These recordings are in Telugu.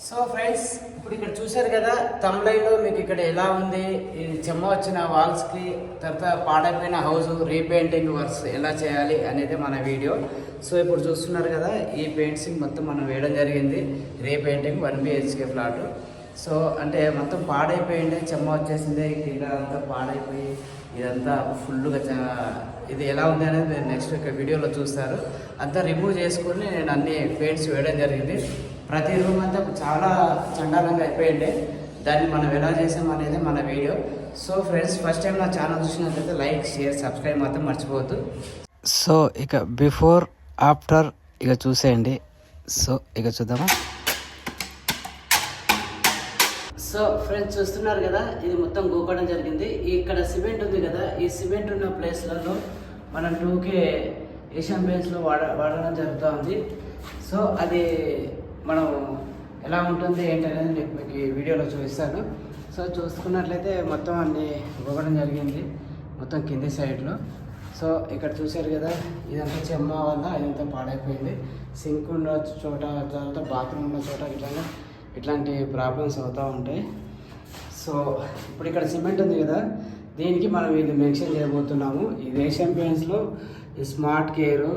సో ఫ్రెండ్స్, ఇప్పుడు ఇక్కడ చూశారు కదా తమిళలో మీకు ఇక్కడ ఎలా ఉంది, ఇది చెమ్మ వచ్చిన వాల్స్కి, తర్వాత పాడైపోయిన హౌస్ రీపెయింటింగ్ వర్క్స్ ఎలా చేయాలి అనేది మన వీడియో. సో ఇప్పుడు చూస్తున్నారు కదా, ఈ పెయింట్సింగ్ మొత్తం మనం వేయడం జరిగింది. Repainting 1 BHK flat. సో అంటే మొత్తం పాడైపోయింది, చెమ్మ వచ్చేసింది, కింద అంతా పాడైపోయి ఇదంతా ఫుల్గా ఇది ఎలా ఉంది అనేది నెక్స్ట్ వీడియోలో చూస్తారు. అంతా రిమూవ్ చేసుకొని నేను అన్ని పెయింట్స్ వేయడం జరిగింది. ప్రతి రూమ్ అంతా చాలా చండాలంగా అయిపోయింది. దాన్ని మనం ఎలా చేసాం అనేది మన video. So friends, first time నా ఛానల్ చూసినట్లయితే లైక్, షేర్, సబ్స్క్రైబ్ మాత్రం మర్చిపోవద్దు. సో ఇక బిఫోర్ ఆఫ్టర్ ఇక చూసేయండి. సో ఇక చూద్దామా. సో ఫ్రెండ్స్, చూస్తున్నారు కదా, ఇది మొత్తం గోకడం జరిగింది. ఇక్కడ సిమెంట్ ఉంది కదా, ఈ సిమెంట్ ఉన్న ప్లేస్లలో మనం 2K ఏషియన్ పెయింట్స్లో వాడడం జరుగుతూ ఉంది. సో అది మనం ఎలా ఉంటుంది ఏంటి అనేది నేను మీకు ఈ వీడియోలో చూపిస్తాను. సో చూసుకున్నట్లయితే మొత్తం అన్నీ గోకడం జరిగింది, మొత్తం కింది సైడ్లో. సో ఇక్కడ చూశారు కదా, ఇదంతా చెమ్మ వల్ల ఇదంతా పాడైపోయింది. సింక్ ఉన్న చోట, తర్వాత బాత్రూమ్ ఉన్న చోట ఇట్లాంటి ప్రాబ్లమ్స్ అవుతూ ఉంటాయి. సో ఇప్పుడు ఇక్కడ సిమెంట్ ఉంది కదా, దీనికి మనం ఇది మెన్షన్ చేయబోతున్నాము. ఇది ఏషియన్ పెయింట్స్లో ఈ smart care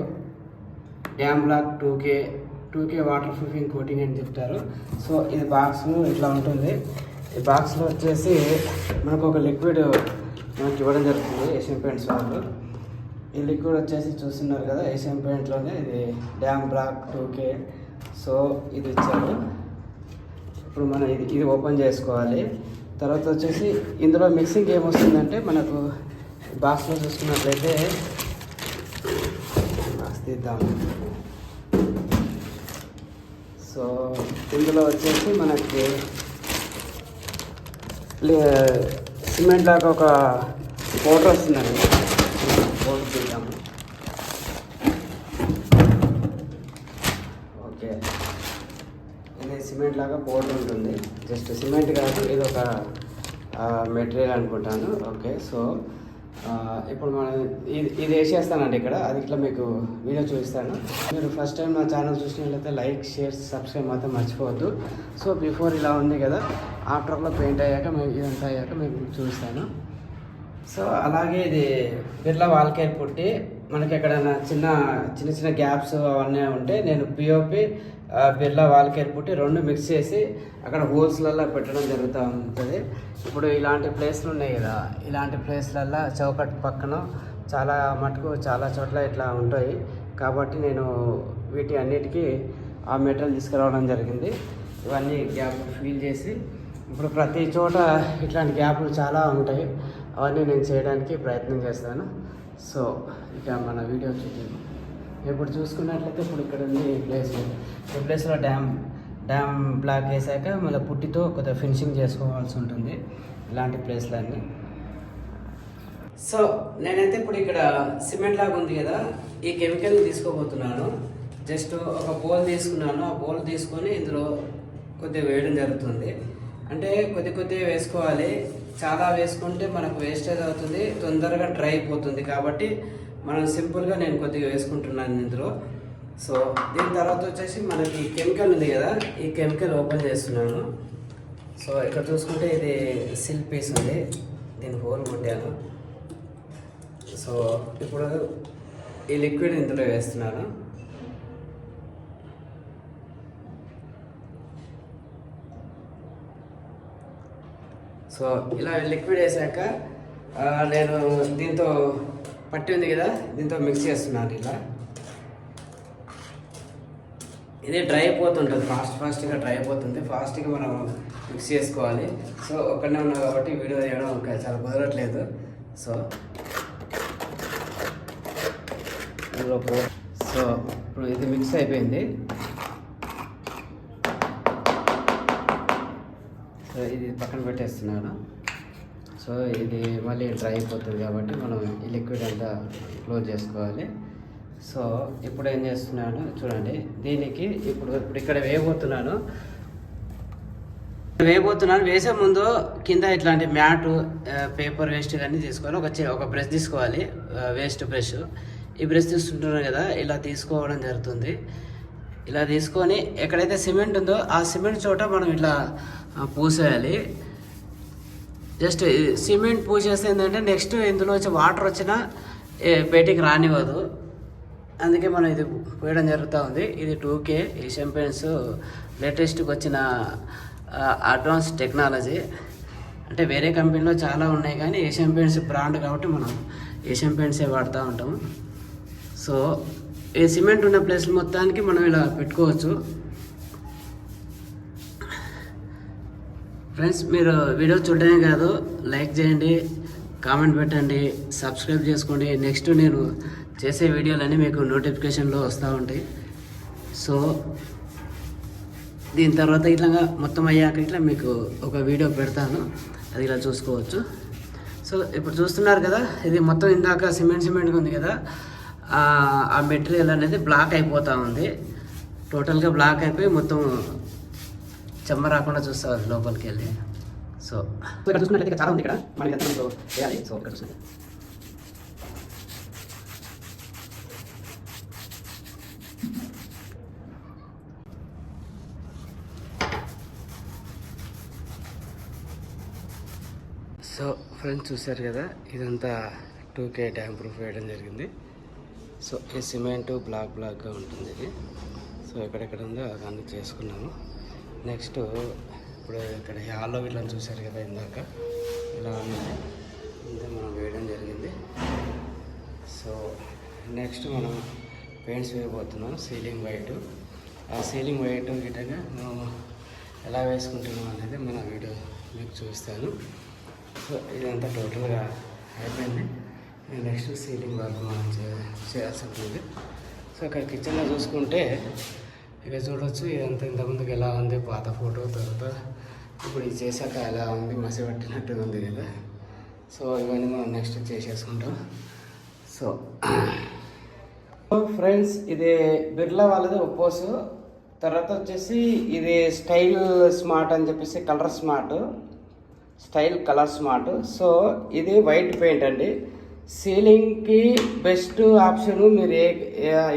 damp block 2K waterproofing coating అని చెప్తారు. సో ఇది బాక్స్ ఇట్లా ఉంటుంది. ఈ బాక్స్లో వచ్చేసి మనకు ఒక లిక్విడ్ మనకి ఇవ్వడం జరుగుతుంది ఏషియన్ పెయింట్స్ వాళ్ళు. ఈ లిక్విడ్ వచ్చేసి చూస్తున్నారు కదా, ఏషియన్ పెయింట్లోనే ఇది డ్యామ్ బ్లాక్ 2K. సో ఇది ఇచ్చారు. ఇప్పుడు మనం ఇది ఓపెన్ చేసుకోవాలి. తర్వాత వచ్చేసి ఇందులో మిక్సింగ్ ఏమొస్తుందంటే, మనకు బాక్స్లో చూసుకున్నట్లయితే బాక్స్ తీద్దాము. సో ఇందులో వచ్చేసి మనకి సిమెంట్ లాగా ఒక పౌడర్ వస్తుందండి. పౌడర్ తీద్దాము. ఓకే, ఇది సిమెంట్ లాగా పౌడర్ ఉంటుంది. జస్ట్ సిమెంట్ కాదు, ఇది ఒక మెటీరియల్ అనుకుంటాను. ఓకే, సో ఇప్పుడు మనం ఇది వేసేస్తానండి ఇక్కడ. అది ఇట్లా మీకు వీడియో చూపిస్తాను. మీరు ఫస్ట్ టైం నా ఛానల్ చూసినట్లయితే లైక్, షేర్, సబ్స్క్రైబ్ మాత్రం మర్చిపోవద్దు. సో బిఫోర్ ఇలా ఉంది కదా, ఆఫ్టర్లో పెయింట్ అయ్యాక ఇదంతా అయ్యాక మీకు చూపిస్తాను. సో అలాగే ఇది బిర్లా వాల్ కేర్ పుట్టి మనకి ఎక్కడైనా చిన్న గ్యాప్స్ అవన్నీ ఉంటే నేను పిఓపి బిర్లా వాల్ కేర్ పుట్టి 2 మిక్స్ చేసి అక్కడ హోల్స్లలో పెట్టడం జరుగుతూ ఉంటుంది. ఇప్పుడు ఇలాంటి ప్లేస్లు ఉన్నాయి కదా, ఇలాంటి ప్లేస్లల్లో చౌకట్ పక్కన చాలా చోట్ల ఇట్లా ఉంటాయి. కాబట్టి నేను వీటి అన్నిటికీ ఆ మెటీరియల్ తీసుకురావడం జరిగింది. ఇవన్నీ గ్యాప్ ఫీల్ చేసి ఇప్పుడు ప్రతి చోట ఇట్లాంటి గ్యాప్లు చాలా ఉంటాయి, అవన్నీ నేను చేయడానికి ప్రయత్నం చేస్తాను. సో ఇక మన వీడియో చూద్దాం. ఇప్పుడు చూసుకున్నట్లయితే ఇప్పుడు ఇక్కడ ఉంది ఈ ప్లేస్లో డ్యామ్ బ్లాక్ వేసాక మళ్ళీ పుట్టితో కొద్దిగా ఫినిషింగ్ చేసుకోవాల్సి ఉంటుంది ఇలాంటి ప్లేస్లన్నీ. సో నేనైతే ఇప్పుడు ఇక్కడ సిమెంట్ లాగా ఉంది కదా, ఈ కెమికల్ని తీసుకోబోతున్నాను. జస్ట్ ఒక బౌల్ తీసుకున్నాను. ఆ బౌల్ తీసుకొని ఇందులో కొద్దిగా వేయడం జరుగుతుంది. అంటే కొద్దిగా వేసుకోవాలి. చాలా వేసుకుంటే మనకు వేస్టేజ్ అవుతుంది, తొందరగా డ్రై అయిపోతుంది. కాబట్టి మనం సింపుల్గా నేను కొద్దిగా వేసుకుంటున్నాను ఇందులో. సో దీని తర్వాత వచ్చేసి మనకి కెమికల్ ఉంది కదా, ఈ కెమికల్ ఓపెన్ చేస్తున్నాను. సో ఇక్కడ చూసుకుంటే ఇది సిల్ పీస్ ఉంది, దీని హోల్ కొట్టాను. సో ఇప్పుడు ఈ లిక్విడ్ ఇందులో వేస్తున్నాను. సో ఇలా లిక్విడ్ వేసాక నేను దీంతో పట్టి ఉంది కదా, దీంతో మిక్స్ చేస్తున్నాను. ఇలా ఇది డ్రై అయిపోతుంటుంది, ఫాస్ట్గా డ్రై అయిపోతుంది. ఫాస్ట్గా మనం మిక్స్ చేసుకోవాలి. సో ఒక్కడనే ఉన్నాం కాబట్టి వీడియో చేయడం చాలా కుదరట్లేదు. సో ఇప్పుడు ఇది మిక్స్ అయిపోయింది. సో ఇది పక్కన పెట్టేస్తున్నాను. సో ఇది మళ్ళీ డ్రై అయిపోతుంది కాబట్టి మనం ఈ లిక్విడ్ అంతా క్లోజ్ చేసుకోవాలి. సో ఇప్పుడు ఏం చేస్తున్నాను చూడండి, దీనికి ఇప్పుడు ఇక్కడ వేయబోతున్నాను. వేసే ముందు కింద ఇట్లాంటి మ్యాటు, పేపర్ వేస్ట్ అన్నీ తీసుకొని ఒక బ్రష్ తీసుకోవాలి, వేస్ట్ బ్రష్. ఈ బ్రష్ తీసుకుంటున్నాను కదా, ఇలా తీసుకోవడం జరుగుతుంది. ఇలా తీసుకొని ఎక్కడైతే సిమెంట్ ఉందో ఆ సిమెంట్ చోట మనం ఇట్లా పూసేయాలి. జస్ట్ సిమెంట్ పూసేస్తే ఏంటంటే నెక్స్ట్ ఇందులో వచ్చి వాటర్ వచ్చినా బయటికి రానివ్వదు. అందుకే మనం ఇది పోయడం జరుగుతూ ఉంది. ఇది 2K ఏషియన్ పెయింట్స్ లేటెస్ట్కి వచ్చిన అడ్వాన్స్ టెక్నాలజీ. అంటే వేరే కంపెనీలో చాలా ఉన్నాయి కానీ ఏషియన్ పెయింట్స్ బ్రాండ్ కాబట్టి మనం ఏషియన్ పెయింట్సే వాడుతూ ఉంటాము. సో ఈ సిమెంట్ ఉన్న ప్లేస్ మొత్తానికి మనం ఇలా పెట్టుకోవచ్చు. ఫ్రెండ్స్, మీరు వీడియో చూడడమే కాదు, లైక్ చేయండి, కామెంట్ పెట్టండి, సబ్స్క్రైబ్ చేసుకోండి. నెక్స్ట్ నేను చేసే వీడియోలన్నీ మీకు నోటిఫికేషన్లో వస్తూ ఉంటాయి. సో దీని తర్వాత ఇట్లా మొత్తం అయ్యాక ఇట్లా మీకు ఒక వీడియో పెడతాను, అది ఇలా చూసుకోవచ్చు. సో ఇప్పుడు చూస్తున్నారు కదా, ఇది మొత్తం ఇందాక సిమెంట్గా ఉంది కదా, ఆ మెటీరియల్ అనేది బ్లాక్ అయిపోతూ ఉంది. టోటల్గా బ్లాక్ అయిపోయి మొత్తం చెమ్మ రాకుండా చూస్తారు లోపలికి వెళ్ళి. సో ఇక్కడ చూసినట్లయితే చాలా ఉంది. ఇక్కడ మనకి ఎంత చేయాలి. సో ఇక్కడ చూసినట్టు సో ఫ్రెండ్స్ చూసారు కదా, ఇదంతా 2K డ్యామ్ ప్రూఫ్ వేయడం జరిగింది. సో ఈ సిమెంటు బ్లాక్గా ఉంటుంది ఇది. సో ఎక్కడెక్కడ ఉందో అవన్నీ చేసుకున్నాము. నెక్స్ట్ ఇప్పుడు ఇక్కడ హాల్లో ఇట్లా చూసారు కదా, ఇందాక ఇలా ఉంది, ఇంత మనం వేయడం జరిగింది. సో నెక్స్ట్ మనం పెయింట్స్ వేయబోతున్నాం. సీలింగ్ వైట్, ఆ సీలింగ్ వైట్ గిట్టగా మనం ఎలా వేసుకుంటున్నాం అనేది మన వీడియో మీకు చూపిస్తాను. సో ఇదంతా టోటల్గా అయిపోయింది. నెక్స్ట్ సీలింగ్ వర్క్ మనం చేయాల్సి ఉంటుంది. సో ఇక్కడ కిచెన్లో చూసుకుంటే ఇక చూడవచ్చు, ఇదంతా ఇంతకుముందుకు ఎలా ఉంది పాత ఫోటో, తర్వాత ఇప్పుడు ఇది చేశాక ఎలా ఉంది, మసి పట్టినట్టుగా ఉంది కదా. సో ఇవన్నీ మనం నెక్స్ట్ చేసేసుకుంటాం. సో ఫ్రెండ్స్, ఇది బిర్లా వాళ్ళది ఒప్పోసు. తర్వాత వచ్చేసి ఇది స్టైల్ స్మార్ట్ అని చెప్పేసి స్టైల్ కలర్ స్మార్ట్. సో ఇది వైట్ పెయింట్ అండి. సీలింగ్కి బెస్ట్ ఆప్షను. మీరు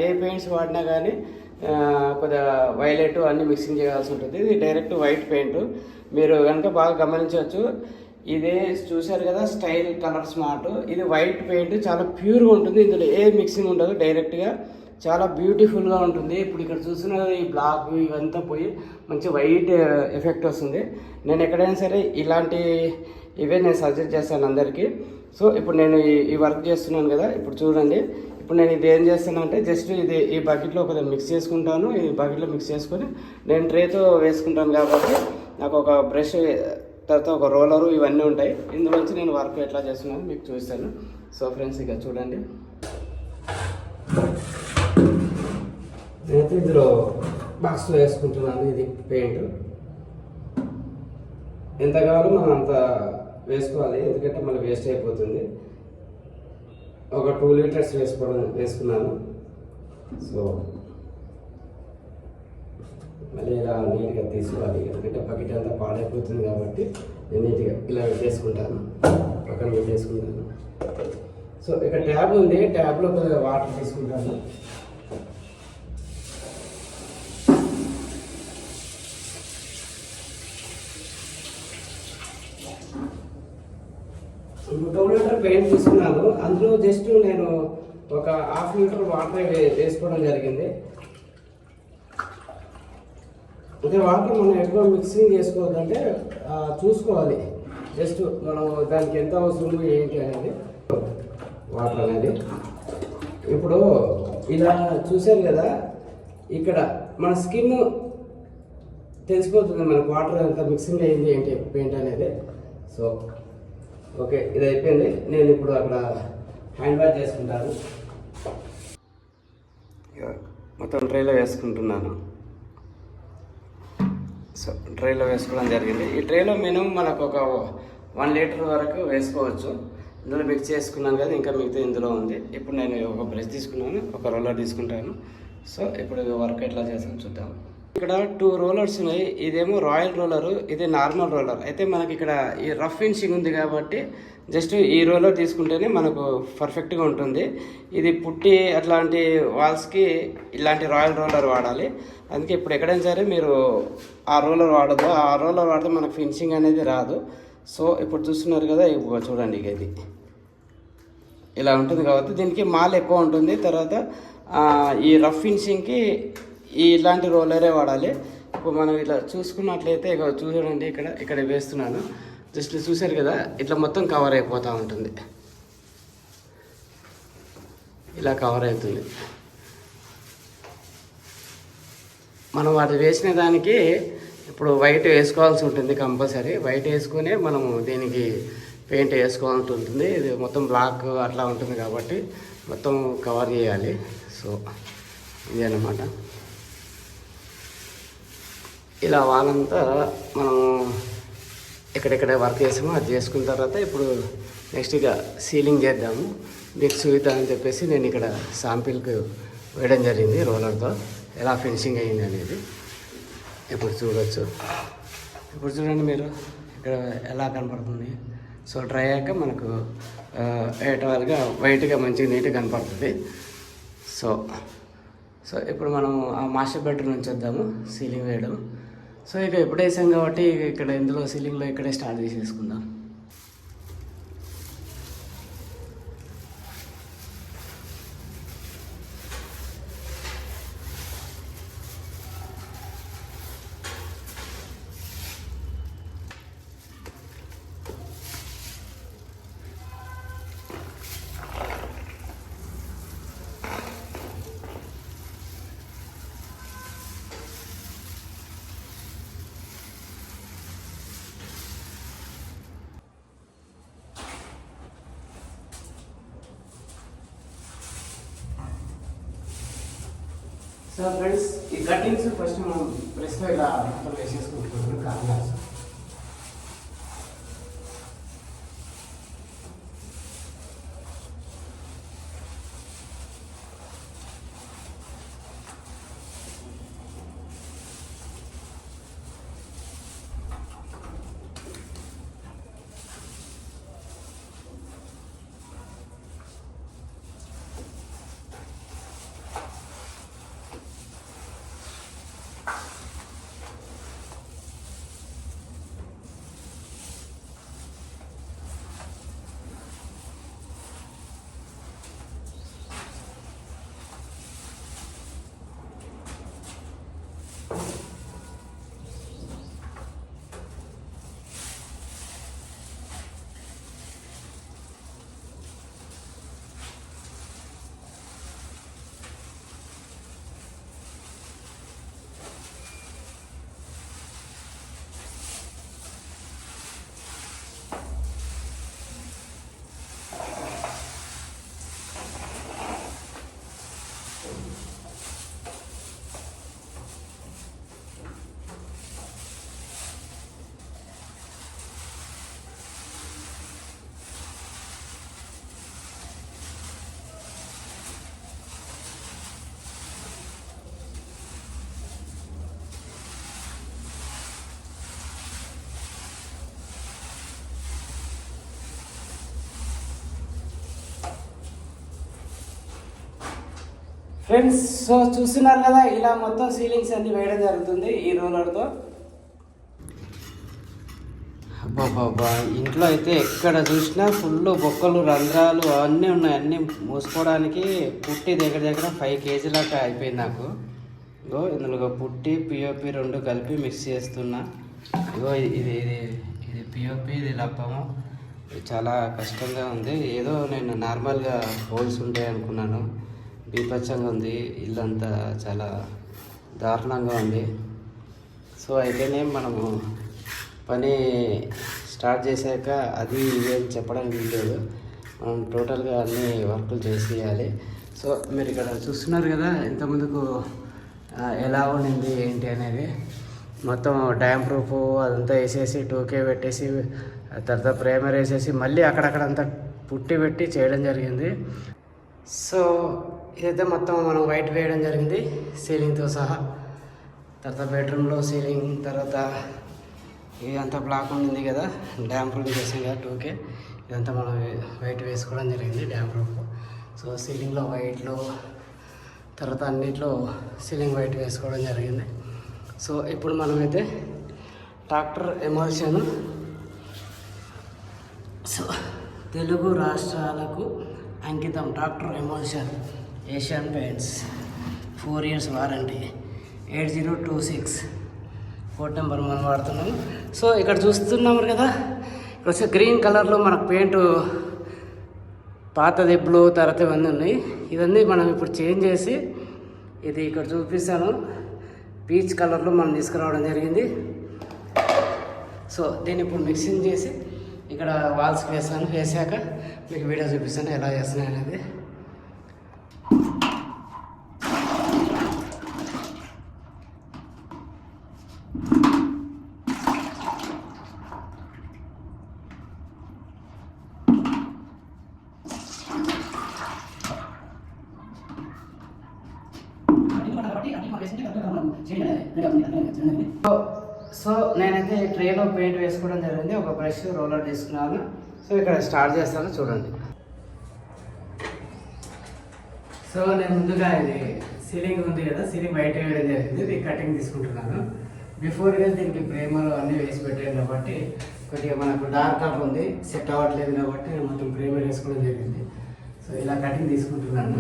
ఏ పెయింట్స్ వాడినా కానీ కొద్దిగా వైలెట్ అన్నీ మిక్సింగ్ చేయాల్సి ఉంటుంది. ఇది డైరెక్ట్ వైట్ పెయింట్. మీరు కనుక బాగా గమనించవచ్చు. ఇదే చూశారు కదా, స్టైల్ కలర్ స్మార్ట్. ఇది వైట్ పెయింట్, చాలా ప్యూర్గా ఉంటుంది. ఇందులో ఏ మిక్సింగ్ ఉండదు, డైరెక్ట్గా చాలా బ్యూటిఫుల్గా ఉంటుంది. ఇప్పుడు ఇక్కడ చూసిన ఈ బ్లాక్ ఇవంతా పోయి మంచి వైట్ ఎఫెక్ట్ వస్తుంది. నేను ఎక్కడైనా సరే ఇవే నేను సజెస్ట్ చేస్తాను అందరికీ. సో ఇప్పుడు నేను ఈ వర్క్ చేస్తున్నాను కదా, ఇప్పుడు చూడండి. ఇప్పుడు నేను ఇది ఏం చేస్తాను అంటే జస్ట్ ఇది ఈ బకెట్లో కొద్దిగా మిక్స్ చేసుకుంటాను. ఈ బకెట్లో మిక్స్ చేసుకొని నేను ట్రేతో వేసుకుంటాను కాబట్టి నాకు ఒక బ్రష్, తర్వాత ఒక రోలరు ఇవన్నీ ఉంటాయి. ఇందులోంచి నేను వర్క్ ఎట్లా చేస్తున్నాను మీకు చూస్తాను. సో ఫ్రెండ్స్, ఇక చూడండి, నేనైతే ఇందులో బాక్స్లో వేసుకుంటున్నాను. ఇది పెయింట్ ఎంత కావాలో మనం అంత వేసుకోవాలి, ఎందుకంటే మళ్ళీ వేస్ట్ అయిపోతుంది. ఒక 2 లీటర్స్ వేసుకున్నాను. సో మళ్ళీ ఇలా నీట్గా తీసుకోవాలి, ఎందుకంటే బకెట్ అంతా పాడైపోతుంది కాబట్టి నేను నీట్గా ఇలా పెట్టేసుకుంటాను, పక్కన పెట్టేసుకుంటాను. సో ఇక్కడ ట్యాబ్ ఉంది, ట్యాబ్లో కొద్దిగా వాటర్ తీసుకుంటాను. ఇప్పుడు 2 లీటర్ పెయింట్ తీసుకున్నాను. అందులో జస్ట్ నేను ఒక 1/2 లీటర్ వాటర్ వేసుకోవడం జరిగింది. అంటే వాటర్ మనం ఎక్కువ మిక్సింగ్ చేసుకోవద్దంటే చూసుకోవాలి, జస్ట్ మనం దానికి ఎంత అవసరమో ఏంటి అనేది వాటర్ అనేది. ఇప్పుడు ఇలా చూసారు కదా, ఇక్కడ మన స్కిన్ తెలిసిపోతుంది మనకు వాటర్ ఎంత మిక్సింగ్ అయింది ఏంటి పెయింట్ అనేది. సో ఓకే, ఇది అయిపోయింది. నేను ఇప్పుడు అక్కడ హ్యాండ్ వాష్ చేసుకుంటాను. మొత్తం ట్రైలో వేసుకుంటున్నాను. సో ట్రైలో వేసుకోవడం జరిగింది. ఈ ట్రైలో మినిమం మనకు ఒక 1 లీటర్ వరకు వేసుకోవచ్చు. ఇందులో మిక్స్ చేసుకున్నాను కదా, ఇంకా మిగతా ఇందులో ఉంది. ఇప్పుడు నేను ఒక బ్రష్ తీసుకున్నాను, ఒక రోలర్ తీసుకుంటాను. సో ఇప్పుడు వర్క్ ఎట్లా చేస్తాను చూద్దాం. ఇక్కడ 2 రోలర్స్ ఉన్నాయి. ఇదేమో రాయల్ రోలరు, ఇది నార్మల్ రోలర్. అయితే మనకి ఇక్కడ ఈ రఫ్ ఫినిషింగ్ ఉంది కాబట్టి జస్ట్ ఈ రోలర్ తీసుకుంటేనే మనకు పర్ఫెక్ట్గా ఉంటుంది. ఇది పుట్టి అట్లాంటి వాల్స్కి ఇలాంటి రాయల్ రోలర్ వాడాలి. అందుకే ఇప్పుడు ఎక్కడైనా సరే మీరు ఆ రోలర్ వాడదు. ఆ రోలర్ వాడితే మనకు ఫినిషింగ్ అనేది రాదు. సో ఇప్పుడు చూస్తున్నారు కదా, చూడండి ఇది ఇలా ఉంటుంది కాబట్టి దీనికి మాల్ ఎక్కువ ఉంటుంది. తర్వాత ఈ రఫ్ ఫినిషింగ్కి ఇలాంటి రోలరే వాడాలి. ఇప్పుడు మనం ఇట్లా చూసుకున్నట్లయితే చూడండి, ఇక్కడ వేస్తున్నాను. జస్ట్ చూసారు కదా, ఇట్లా మొత్తం కవర్ అయిపోతూ ఉంటుంది. ఇలా కవర్ అవుతుంది. మనం వాటి వేసిన దానికి ఇప్పుడు వైట్ వేసుకోవాల్సి ఉంటుంది కంపల్సరీ. వైట్ వేసుకునే మనము దీనికి పెయింట్ వేసుకోవాల్సి ఉంటుంది. ఇది మొత్తం బ్లాక్ అట్లా ఉంటుంది కాబట్టి మొత్తం కవర్ చేయాలి. సో ఇది అన్నమాట. ఇలా వాళ్ళంతా మనము ఎక్కడెక్కడ వర్క్ చేసామో అది చేసుకున్న తర్వాత ఇప్పుడు నెక్స్ట్ ఇక సీలింగ్ చేద్దాము. మీకు చూద్దామని చెప్పేసి నేను ఇక్కడ శాంపిల్కి వేయడం జరిగింది రోలర్తో, ఎలా ఫినిషింగ్ అయ్యింది అనేది. ఇప్పుడు చూడవచ్చు. ఇప్పుడు చూడండి మీరు ఇక్కడ ఎలా కనపడుతుంది. సో డ్రై అయ్యాక మనకు ఏటవాలుగా వైట్గా మంచిగా నీట్గా కనపడుతుంది. సో ఇప్పుడు మనం ఆ మాస్టర్ బెడ్రూమ్ నుంచి వద్దాము సీలింగ్ వేయడం. సో ఇక ఎప్పుడు వేసాం కాబట్టి ఇక్కడ ఇందులో సీలింగ్లో ఇక్కడే స్టార్ట్ చేసేసుకుందాం. సో ఫ్రెండ్స్, ఈ కటింగ్స్ ఫస్ట్ మనం ప్రెస్లో ఇలా మొత్తం వేసేసుకుంటున్నాం కార్నర్స్. ఫ్రెండ్స్, సో చూస్తున్నారు కదా, ఇలా మొత్తం సీలింగ్స్ అన్ని వేయడం జరుగుతుంది ఈ రోలర్తో. అబ్బాబ్బా, ఇంట్లో అయితే ఎక్కడ చూసినా ఫుల్ బొక్కలు, రంధ్రాలు అన్నీ ఉన్నాయి. అన్నీ మూసుకోవడానికి పుట్టి దగ్గర 5 kg దాకా అయిపోయింది నాకు. ఇగో ఇందులో పుట్టి పిఓపి 2 కలిపి మిక్స్ చేస్తున్నా. ఇగో ఇది పిఓపి, ఇది లప్పము. ఇది చాలా కష్టంగా ఉంది. ఏదో నేను నార్మల్గా హోల్స్ ఉంటాయి అనుకున్నాను. బీభత్సంగా ఉంది, ఇల్లంతా చాలా దారుణంగా ఉంది. సో అయితేనే మనము పని స్టార్ట్ చేశాక అది ఇవేం చెప్పడానికి లేదు. మనం టోటల్గా అన్ని వర్కులు చేసేయాలి. సో మీరు ఇక్కడ చూస్తున్నారు కదా, ఇంతకుముందుకు ఎలా ఉండింది ఏంటి అనేది. మొత్తం డ్యామ్ ప్రూఫ్ అదంతా వేసేసి 2K పెట్టేసి తర్వాత ప్రైమర్ వేసేసి మళ్ళీ అక్కడక్కడంతా పుట్టి పెట్టి చేయడం జరిగింది. సో ఇదైతే మొత్తం మనం వైట్ వేయడం జరిగింది సీలింగ్తో సహా. తర్వాత బెడ్రూమ్లో సీలింగ్, తర్వాత ఇదంతా బ్లాక్ ఉండింది కదా, డ్యామ్ ప్రూఫ్ చేసాం కదా 2K. ఇదంతా మనం వైట్ వేసుకోవడం జరిగింది డ్యామ్ ప్రూఫ్. సో సీలింగ్లో వైట్లో, తర్వాత అన్నిట్లో సీలింగ్ వైట్ వేసుకోవడం జరిగింది. సో ఇప్పుడు మనమైతే ట్రాక్టర్ ఎమల్షన్, సో తెలుగు రాష్ట్రాలకు అంకితం tractor emulsion Asian paints 4 years warranty 8026 code number మనం వాడుతున్నాం. సో ఇక్కడ చూస్తున్నాము కదా, ఇక్కడ వచ్చే గ్రీన్ కలర్లో మనకు పెయింట్ పాతది బ్లూ తర్వాత ఇవన్నీ ఉన్నాయి. ఇవన్నీ మనం ఇప్పుడు చేంజ్ చేసి ఇది ఇక్కడ చూపిస్తాను, పీచ్ కలర్లో మనం తీసుకురావడం జరిగింది. సో దీన్ని ఇప్పుడు మిక్సింగ్ చేసి ఇక్కడ వాల్స్కి వేసాను. వేసాక మీకు వీడియో చూపిస్తాను ఎలా చేస్తున్నాను అనేది. సో నేనైతే ట్రేలో పెయింట్ వేసుకోవడం జరిగింది. ఒక బ్రష్, రోలర్ తీసుకున్నాను. సో ఇక్కడ స్టార్ట్ చేస్తాను చూడండి. సో నేను ముందుగా ఇది సీలింగ్ ఉంది కదా, సీలింగ్ వైట్ వేయడం జరిగింది. ఇది కటింగ్ తీసుకుంటున్నాను. బిఫోర్గా దీనికి ప్రేమలు అన్నీ వేసి పెట్టాను కాబట్టి కొద్దిగా మనకు డార్క్ కలర్ ఉంది, సెట్ అవ్వట్లేదు కాబట్టి నేను మొత్తం ప్రేమలు వేసుకోవడం జరిగింది. సో ఇలా కటింగ్ తీసుకుంటున్నాను.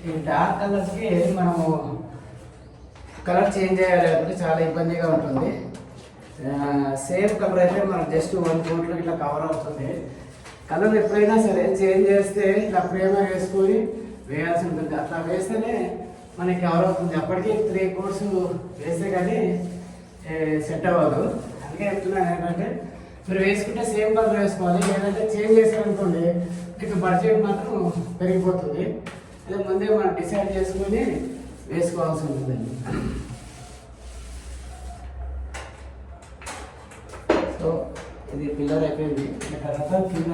ఈ డార్క్ కలర్స్కి మనము కలర్ చేంజ్ చేయాలి కాబట్టి చాలా ఇబ్బందిగా ఉంటుంది. సేమ్ కలర్ అయితే మనకు జస్ట్ 1 కోట్లో ఇట్లా కవర్ అవుతుంది. కలర్ ఎప్పుడైనా సరే చేంజ్ చేస్తే ఇట్లా ప్రేమ వేసుకొని వేయాల్సి ఉంటుంది. అట్లా వేస్తేనే మనకి కవర్ అవుతుంది. అప్పటికి 3 కోట్స్ వేస్తే కానీ సెట్ అవ్వదు. అందుకే చెప్తున్నాను ఏంటంటే మీరు వేసుకుంటే సేమ్ కలర్ వేసుకోవాలి. లేదంటే చేంజ్ చేసారనుకోండి మీకు బడ్జెట్ మాత్రం పెరిగిపోతుంది. అదే ముందే మనం డిసైడ్ చేసుకొని వేసుకోవాల్సి ఉంటుందండి. సో ఇది పిల్లర్ అయిపోయింది. తర్వాత కింద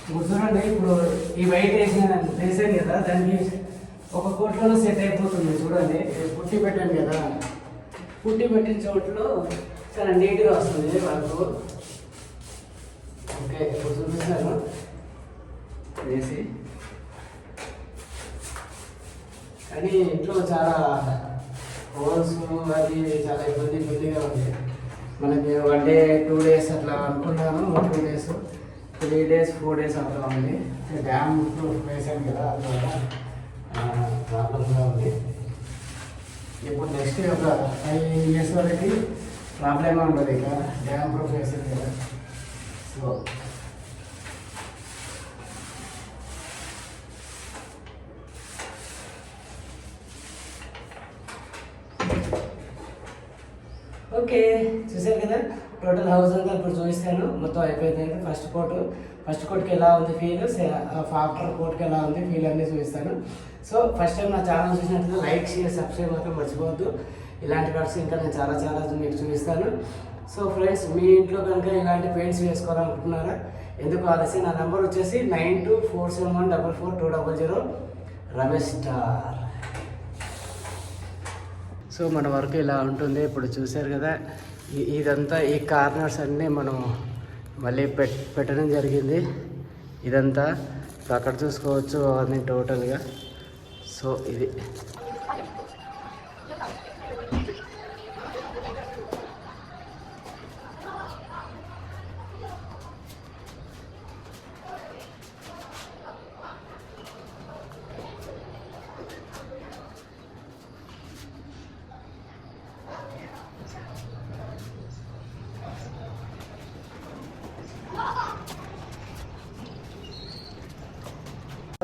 చూడండి, ఇప్పుడు ఈ వైట్ వేసాను కదా, దానికి 1 కోట్లోనే సెట్ అయిపోతుంది. చూడండి, పుట్టి పెట్టాను కదా, పుట్టి పెట్టిన చోట్లో చాలా నీట్గా వస్తుంది వాళ్ళకు. ఓకే, ఇప్పుడు చూపిస్తాను వేసి. కానీ ఇంట్లో చాలా హోల్స్ అది చాలా ఇబ్బందిగా ఉంది. మనకి 1 day 2 days అట్లా అనుకున్నాను. 2 days 3 days 4 days అట్లా ఉంది. డ్యామ్ ప్రూఫ్ వేసాను కదా, అందువల్ల ప్రాబ్లంగా ఉంది. ఇప్పుడు నెక్స్ట్ ఒక 5 years వరకు ప్రాబ్లమే ఉండదు. ఇక డ్యామ్ ప్రూఫ్ వేసాను కదా. సో ఓకే, చూసారు కదా టోటల్ హౌస్ అంతా ఇప్పుడు చూపిస్తాను. మొత్తం అయిపోయింది. ఫస్ట్ కోట్కి ఎలా ఉంది ఫీల్, ఆఫ్టర్ కోట్కి ఎలా ఉంది ఫీల్ అన్నీ చూపిస్తాను. సో ఫస్ట్ టైం నా ఛానల్ చూసినట్లయితే లైక్, షేర్, సబ్స్క్రైబ్ మాత్రం మర్చిపోవద్దు. ఇలాంటి కార్డ్స్ ఇంకా నేను చాలా మీకు చూపిస్తాను. సో ఫ్రెండ్స్, మీ ఇంట్లో కనుక ఇలాంటి పెయింట్స్ వేసుకోవాలనుకుంటున్నారా? ఎందుకు ఆలస్యం, నా నెంబర్ వచ్చేసి 9247144200 రమేష్ స్టార్. సో మన వర్క్ ఇలా ఉంటుంది. ఇప్పుడు చూసారు కదా, ఇదంతా ఈ కార్నర్స్ అన్నీ మనం మళ్ళీ పెట్టడం జరిగింది. ఇదంతా అక్కడ చూసుకోవచ్చు అన్నీ టోటల్గా. సో ఇది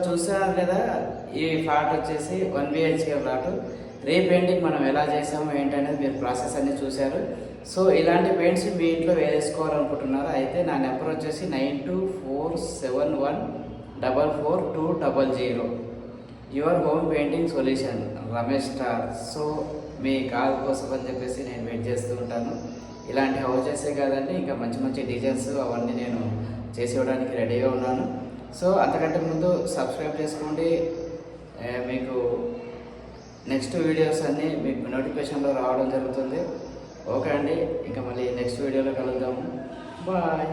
చూసారు కదా, ఈ ఫ్లాట్ వచ్చేసి 1 BHK ఫ్లాట్. రీపెయింటింగ్ మనం ఎలా చేసామో ఏంటనేది మీరు ప్రాసెస్ అన్ని చూశారు. సో ఇలాంటి పెయింట్స్ మీ ఇంట్లో వేసుకోవాలనుకుంటున్నారు అయితే నా నెంబర్ వచ్చేసి 9247144200 your home painting solution Ramesh star. So me call కోసం అని చెప్పేసి నేను వెయిట్ చేస్తూ ఉంటాను. ఇలాంటి హౌసెసే కాదండి, ఇంకా మంచి డిజైన్స్ అవన్నీ నేను చేసి ఇవ్వడానికి రెడీగా ఉన్నాను. సో అంతకంటే ముందు సబ్స్క్రైబ్ చేసుకోండి, మీకు నెక్స్ట్ వీడియోస్ అన్నీ మీకు నోటిఫికేషన్లో రావడం జరుగుతుంది. ఓకే అండి, ఇంకా మళ్ళీ నెక్స్ట్ వీడియోలో కలుద్దాము. బాయ్.